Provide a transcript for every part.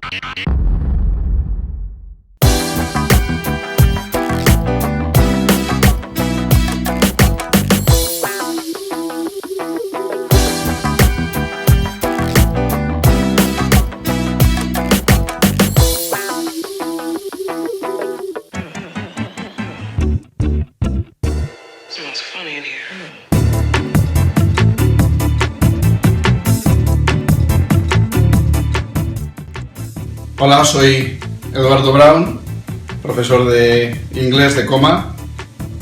Smells funny in here. Hola, soy Eduardo Brown, profesor de inglés de Coma,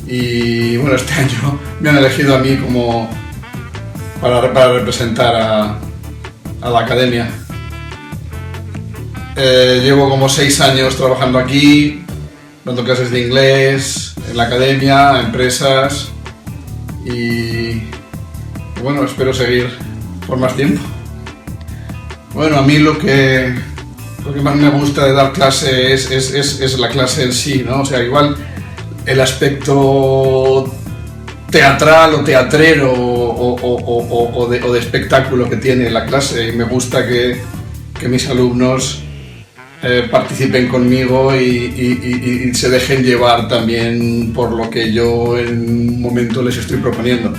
y bueno, este año me han elegido a mí como para representar a la academia. Llevo como 6 años trabajando aquí, dando clases de inglés en la academia, a empresas, y bueno, espero seguir por más tiempo. Bueno, a mí lo que más me gusta de dar clase es la clase en sí, ¿no? O sea, igual el aspecto teatral o teatrero o de espectáculo que tiene la clase, y me gusta que mis alumnos participen conmigo y se dejen llevar también por lo que yo en un momento les estoy proponiendo.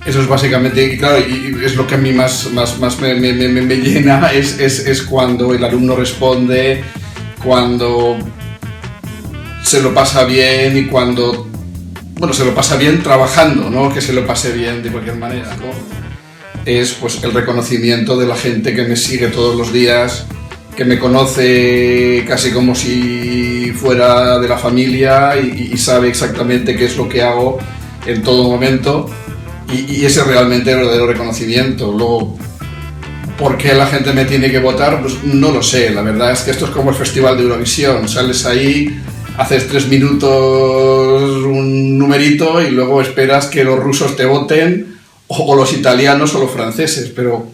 Eso es básicamente, y claro, y es lo que a mí más me llena, es cuando el alumno responde, cuando se lo pasa bien y cuando, bueno, se lo pasa bien trabajando, no que se lo pase bien de cualquier manera, ¿no? Es pues el reconocimiento de la gente que me sigue todos los días, que me conoce casi como si fuera de la familia y sabe exactamente qué es lo que hago en todo momento. Y ese es realmente el verdadero reconocimiento. Luego, ¿por qué la gente me tiene que votar? Pues no lo sé. La verdad es que esto es como el Festival de Eurovisión. Sales ahí, haces 3 minutos un numerito y luego esperas que los rusos te voten, o los italianos o los franceses. Pero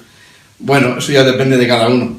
bueno, eso ya depende de cada uno.